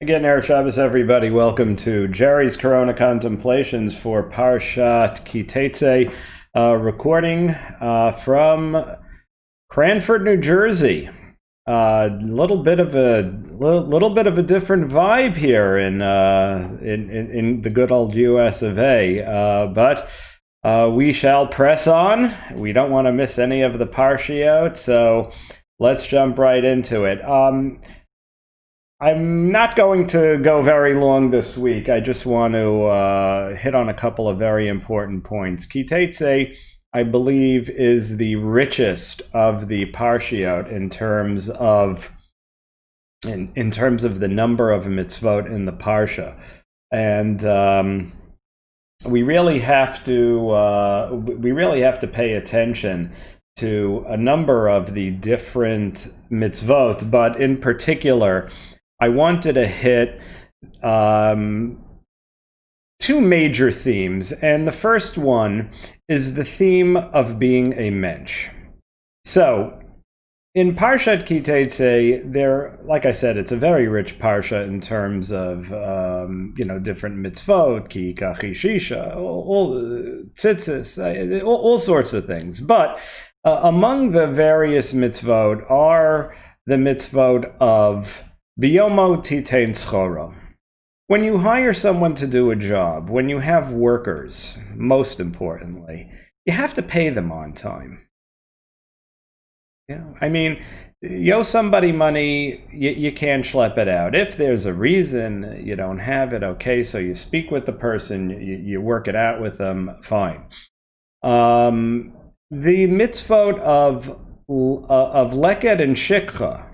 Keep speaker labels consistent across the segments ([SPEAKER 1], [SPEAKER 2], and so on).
[SPEAKER 1] Again, Erev Shabbos, everybody. Welcome to Jerry's Corona Contemplations for Parshat Teizei, recording from Cranford, New Jersey. Little bit of a different vibe here in the good old U.S. of A. But we shall press on. We don't want to miss any of the parshiot, so let's jump right into it. I'm not going to go very long this week. I just want to hit on a couple of very important points. Teizei, I believe, is the richest of the parshiot in terms of the number of mitzvot in the parsha, and we really have to pay attention to a number of the different mitzvot, but in particular, I wanted to hit two major themes, and the first one is the theme of being a mensch. So, in Parshat Teizei, like I said, it's a very rich parsha in terms of different mitzvot, ki kachishisha, all tzitzis, all sorts of things. But among the various mitzvot are the mitzvot of Biyomo titein schoro. When you hire someone to do a job, when you have workers, most importantly, you have to pay them on time. I mean, you owe somebody money, you can't schlep it out. If there's a reason you don't have it, okay, so you speak with the person, you work it out with them, fine. The mitzvot of leket and shikha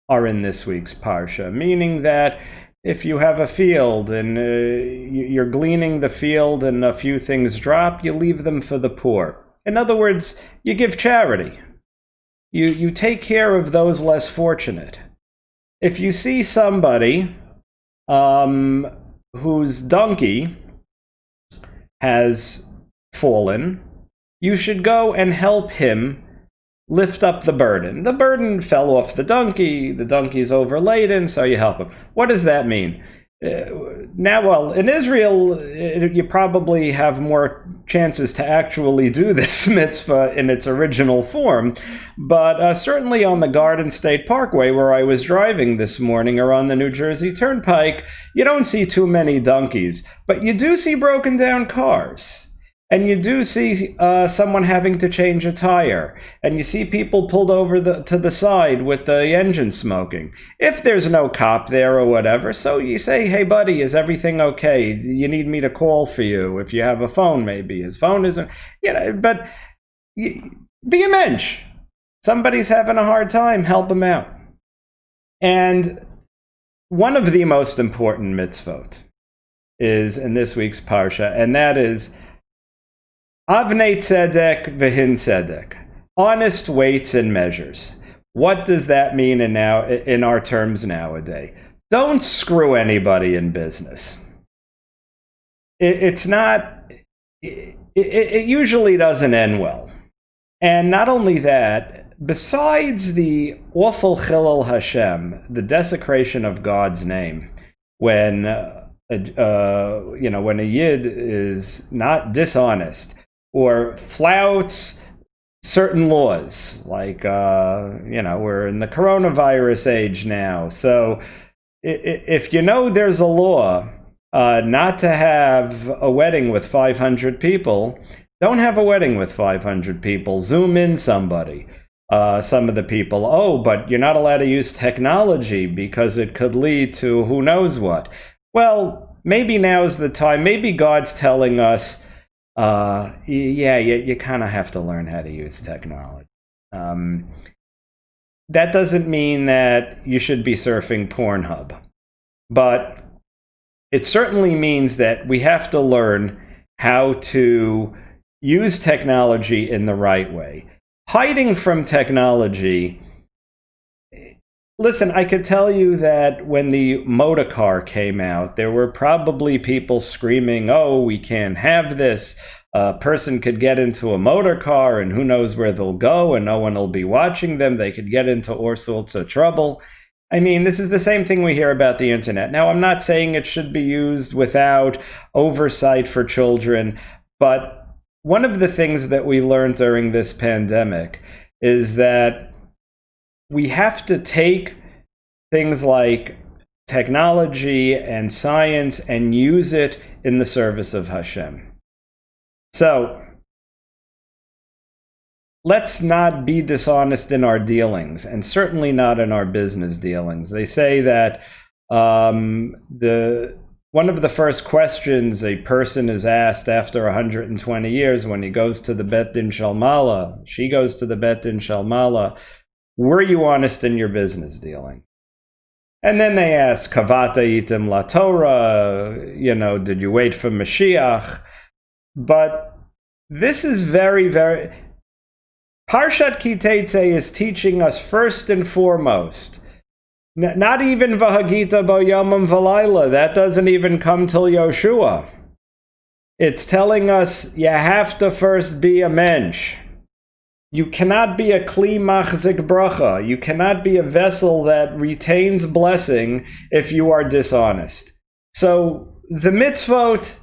[SPEAKER 1] are in this week's parsha, meaning that if you have a field and you're gleaning the field and a few things drop, you leave them for the poor. In other words, you give charity. You take care of those less fortunate. If you see somebody whose donkey has fallen, you should go and help him lift up the burden. The burden fell off the donkey's overladen, so you help him. What does that mean? Well, in Israel, you probably have more chances to actually do this mitzvah in its original form, but certainly on the Garden State Parkway, where I was driving this morning, or on the New Jersey Turnpike, you don't see too many donkeys, but you do see broken down cars. And you do see someone having to change a tire, and you see people pulled over to the side with the engine smoking. If there's no cop there or whatever, so you say, "Hey, buddy, is everything okay? Do you need me to call for you? If you have a phone, maybe his phone isn't." But be a mensch. Somebody's having a hard time, help him out. And one of the most important mitzvot is in this week's parsha, and that is Avnei tzedek v'hin tzedek, honest weights and measures. What does that mean in our terms nowadays? Don't screw anybody in business. It usually doesn't end well. And not only that, besides the awful Chilul Hashem, the desecration of God's name, when when a yid is not dishonest, or flouts certain laws, like, we're in the coronavirus age now. So if you know there's a law not to have a wedding with 500 people, don't have a wedding with 500 people. Zoom in somebody. Some of the people, but you're not allowed to use technology because it could lead to who knows what. Well, maybe now's the time. Maybe God's telling us, you kind of have to learn how to use technology. That doesn't mean that you should be surfing Pornhub, but it certainly means that we have to learn how to use technology in the right way. Hiding from technology. Listen, I could tell you that when the motor car came out, there were probably people screaming, "Oh, we can't have this. A person could get into a motor car and who knows where they'll go and no one will be watching them. They could get into all sorts of trouble." I mean, this is the same thing we hear about the internet. Now, I'm not saying it should be used without oversight for children, but one of the things that we learned during this pandemic is that we have to take things like technology and science and use it in the service of Hashem. So, let's not be dishonest in our dealings, and certainly not in our business dealings. They say that one of the first questions a person is asked after 120 years when he goes to the Bet Din Shel Mala, she goes to the Bet Din Shel Mala, were you honest in your business dealing? And then they ask, Kavata itim la Torah, did you wait for Mashiach? But this is very, very... Parshat Ki Teizei is teaching us first and foremost, not even V'hagita bo yomim v'layla, that doesn't even come till Yoshua. It's telling us you have to first be a mensch. You cannot be a kli machzik bracha. You cannot be a vessel that retains blessing if you are dishonest. So the mitzvot,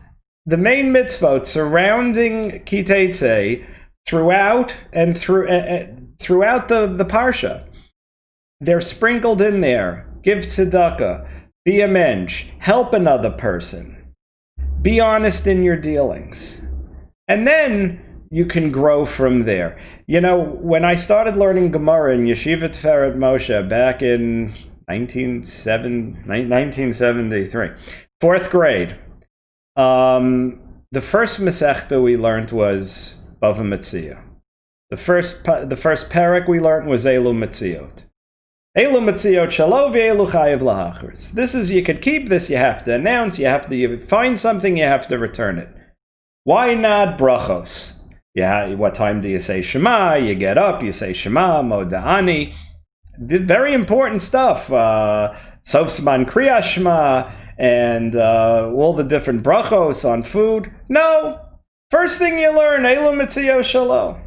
[SPEAKER 1] the main mitzvot surrounding Ki Teizei, throughout the parsha, they're sprinkled in there. Give tzedakah, be a mensch, help another person, be honest in your dealings, and then you can grow from there. When I started learning Gemara in Yeshiva Tiferet Moshe back in 1973, fourth grade, the first Masechta we learned was Bava Metzia. The first parak we learned was Elu Metziot. Elu Metziot Shalo v'Elu Chayev Lahachris. This is, you could keep this, you have to announce, you find something, you have to return it. Why not brachos? What time do you say Shema? You get up, you say Shema, Moda'ani. Very important stuff. Sof Zman Kriyas Shema, and all the different brachos on food. No! First thing you learn, Elu Metziot Shalo.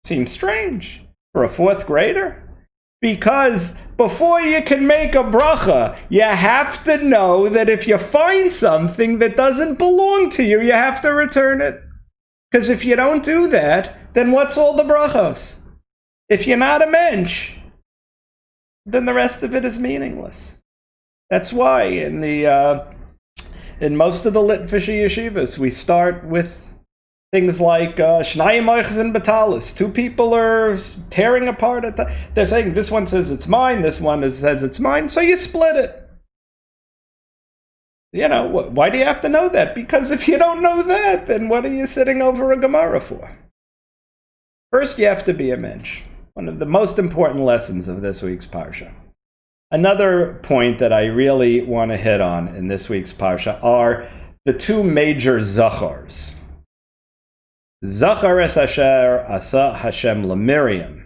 [SPEAKER 1] Seems strange for a fourth grader. Because before you can make a bracha, you have to know that if you find something that doesn't belong to you, you have to return it. Because if you don't do that, then what's all the brachos? If you're not a mensch, then the rest of it is meaningless. That's why in most of the Litvish yeshivas, we start with things like Shnayim Oiches and Batalis. Two people are tearing apart. They're saying this one says it's mine, this one says it's mine, so you split it. Why do you have to know that? Because if you don't know that, then what are you sitting over a Gemara for? First, you have to be a mensch. One of the most important lessons of this week's Parsha. Another point that I really want to hit on in this week's Parsha are the two major zachars. Zachar es asher asa Hashem leMiriam.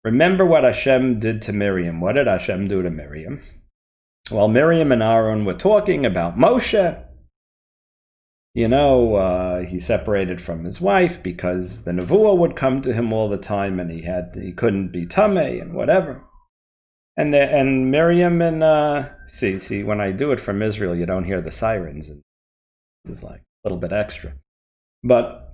[SPEAKER 1] Remember what Hashem did to Miriam. What did Hashem do to Miriam? Well, Miriam and Aaron were talking about Moshe. He separated from his wife because the nevuah would come to him all the time, and he couldn't be tamei and whatever. And Miriam and see when I do it from Israel, you don't hear the sirens, and this is like a little bit extra. But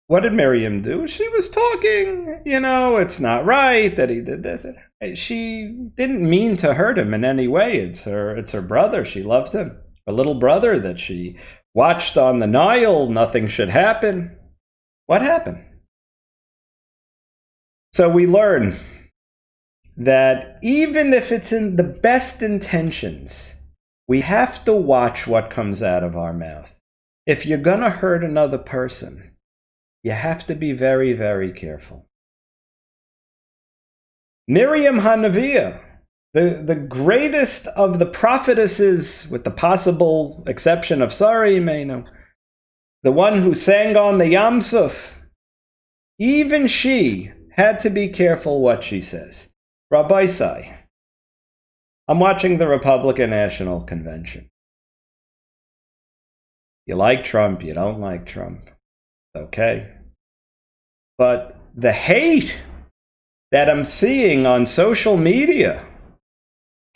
[SPEAKER 1] what did Miriam do? She was talking, it's not right that he did this. She didn't mean to hurt him in any way. It's her brother. She loved him. A little brother that she watched on the Nile. Nothing should happen. What happened? So we learn that even if it's in the best intentions, we have to watch what comes out of our mouth. If you're going to hurt another person, you have to be very, very careful. Miriam HaNaviah, the greatest of the prophetesses, with the possible exception of Sarah Imenu, the one who sang on the Yam Suf, even she had to be careful what she says. Rabbi Sai, I'm watching the Republican National Convention. You like Trump, you don't like Trump. Okay. But the hate that I'm seeing on social media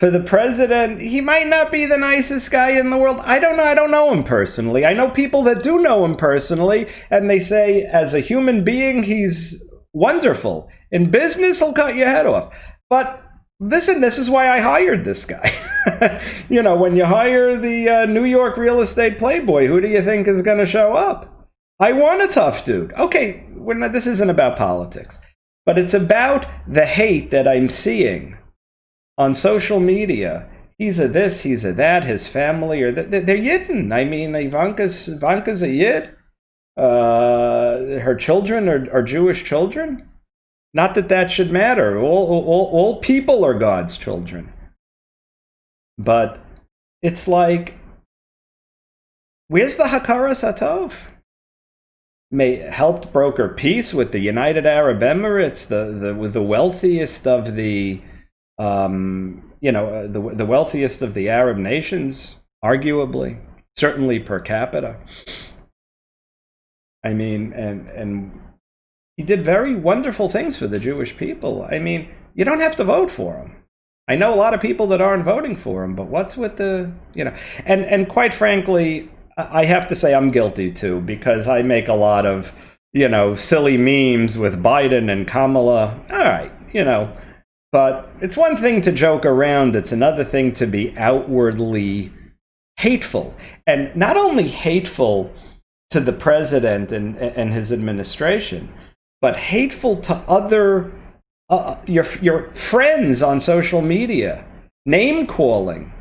[SPEAKER 1] for the president. He might not be the nicest guy in the world. I don't know. I don't know him personally. I know people that do know him personally, and they say as a human being, he's wonderful. In business, he'll cut your head off. But listen, this is why I hired this guy. You know, when you hire the New York real estate playboy, who do you think is going to show up? I want a tough dude. Okay, this isn't about politics, but it's about the hate that I'm seeing on social media. He's a this, he's a that, his family, or they're Yidden. I mean, Ivanka's a Yid. Her children are Jewish children. Not that that should matter. All people are God's children. But it's like, where's the Hakaras HaTov? Helped broker peace with the United Arab Emirates, the wealthiest of the the wealthiest of the Arab nations, arguably, certainly per capita. I mean, and he did very wonderful things for the Jewish people. I mean, you don't have to vote for him. I know a lot of people that aren't voting for him, but what's with the, and quite frankly, I have to say I'm guilty too, because I make a lot of, silly memes with Biden and Kamala. All right, but it's one thing to joke around. It's another thing to be outwardly hateful, and not only hateful to the president and his administration, but hateful to other your friends on social media, name calling.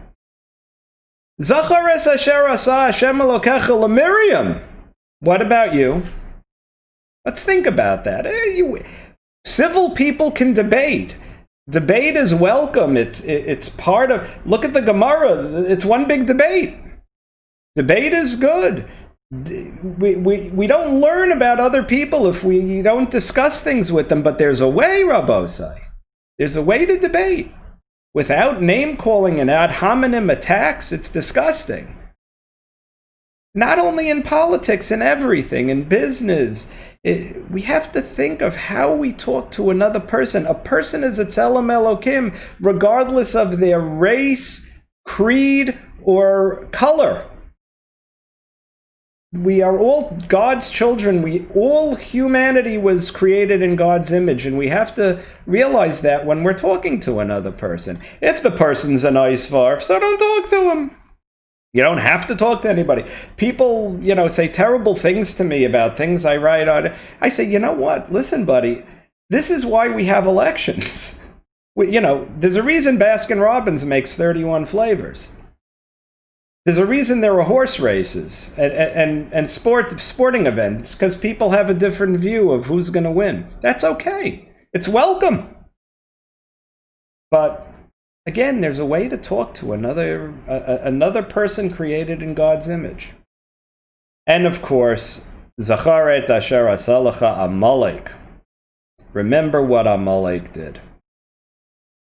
[SPEAKER 1] Zachares asher asa Hashem Elokecha leMiriam. What about you? Let's think about that. Civil people can debate. Debate is welcome. It's part of. Look at the Gemara. It's one big debate. Debate is good. We don't learn about other people if we don't discuss things with them, but there's a way, Rabbosai. There's a way to debate without name-calling and ad hominem attacks. It's disgusting. Not only in politics, in everything, in business. We have to think of how we talk to another person. A person is a Tzelem Elokim, regardless of their race, creed, or color. We are all God's children. All humanity was created in God's image, and we have to realize that when we're talking to another person. If the person's a nice farf, so don't talk to him. You don't have to talk to anybody. People, say terrible things to me about things I write on. I say, you know what? Listen, buddy, this is why we have elections. There's a reason Baskin-Robbins makes 31 flavors. There's a reason there are horse races and sporting events, because people have a different view of who's going to win. That's okay. It's welcome. But again, there's a way to talk to another person created in God's image. And of course, Zacharet asher asalacha Amalek. Remember what Amalek did.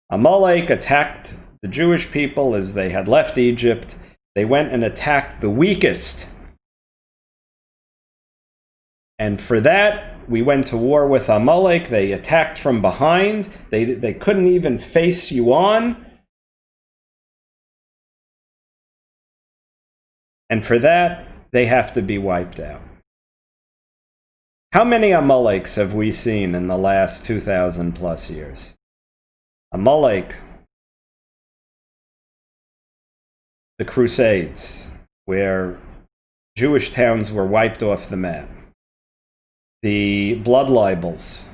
[SPEAKER 1] Amalek attacked the Jewish people as they had left Egypt. They went and attacked the weakest. And for that, we went to war with Amalek. They attacked from behind. They couldn't even face you on. And for that, they have to be wiped out. How many Amaleks have we seen in the last 2,000 plus years? Amalek, the Crusades, where Jewish towns were wiped off the map. The blood libels,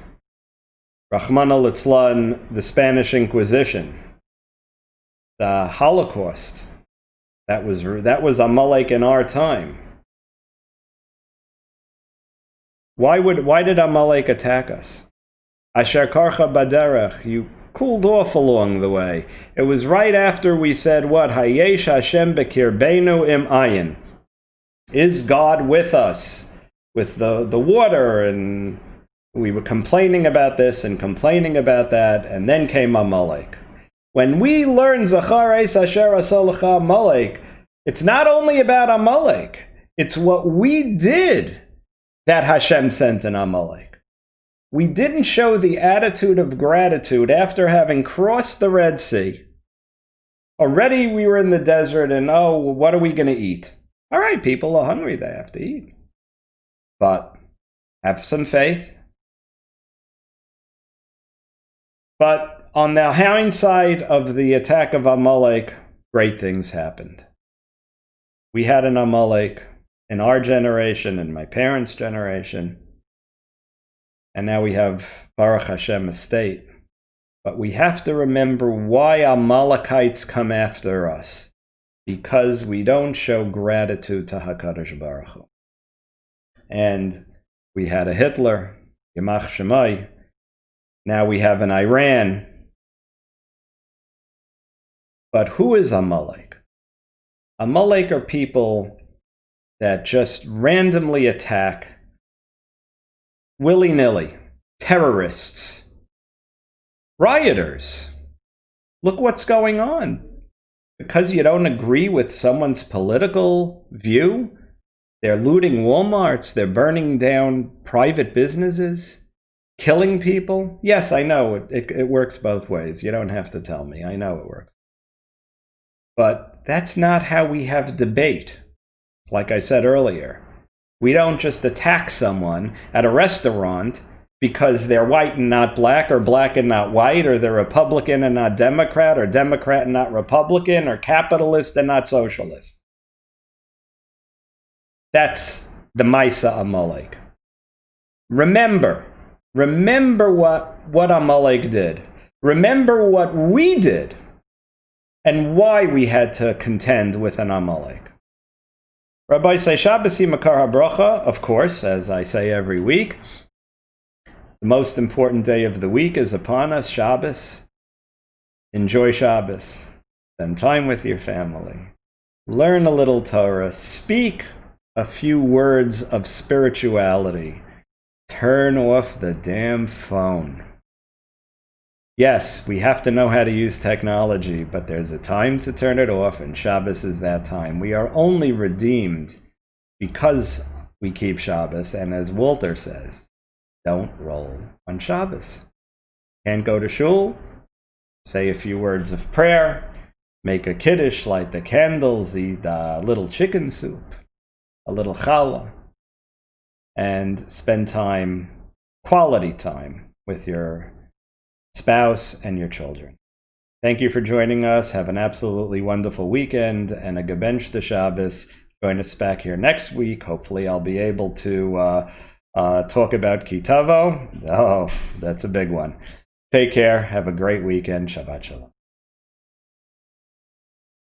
[SPEAKER 1] Rahmana litzlan, the Spanish Inquisition, the Holocaust. That was Amalek in our time. Why did Amalek attack us? Asher karcha baderech, you cooled off along the way. It was right after we said, what? Hayesh Hashem bekirbeinu im ayin. Is God with us? With the water, and we were complaining about this and complaining about that, and then came Amalek. When we learn Zachares asher asalacha Amalek, it's not only about Amalek, it's what we did that Hashem sent in Amalek. We didn't show the attitude of gratitude after having crossed the Red Sea. Already we were in the desert and, oh, what are we going to eat? All right, people are hungry, they have to eat. But have some faith. But on the hindsight of the attack of Amalek, great things happened. We had an Amalek in our generation, in my parents' generation, and now we have Baruch Hashem a state. But we have to remember why Amalekites come after us. Because we don't show gratitude to HaKadosh Baruch Hu. And we had a Hitler, Yamach Shemai. Now we have an Iran. But who is Amalek? Amalek are people that just randomly attack, willy-nilly, terrorists, rioters. Look what's going on. Because you don't agree with someone's political view, they're looting Walmarts, they're burning down private businesses, killing people. Yes, I know, it works both ways. You don't have to tell me. I know it works. But that's not how we have debate. Like I said earlier, we don't just attack someone at a restaurant because they're white and not black, or black and not white, or they're Republican and not Democrat, or Democrat and not Republican, or capitalist and not socialist. That's the Maisa Amalek. Remember what Amalek did. Remember what we did and why we had to contend with an Amalek. Rabbi say Shabbos Makar HaBracha, of course, as I say every week. The most important day of the week is upon us, Shabbos. Enjoy Shabbos. Spend time with your family. Learn a little Torah. Speak a few words of spirituality. Turn off the damn phone. Yes, we have to know how to use technology, but there's a time to turn it off, and Shabbos is that time. We are only redeemed because we keep Shabbos, and as Walter says, don't roll on Shabbos. Can't go to shul, say a few words of prayer, make a kiddush, light the candles, eat a little chicken soup, a little challah, and spend time, quality time, with your spouse and your children. Thank you for joining us. Have an absolutely wonderful weekend and a gebench the Shabbos. Join us back here next week. Hopefully I'll be able to talk about Kitavo. Oh, that's a big one. Take care. Have a great weekend. Shabbat Shalom.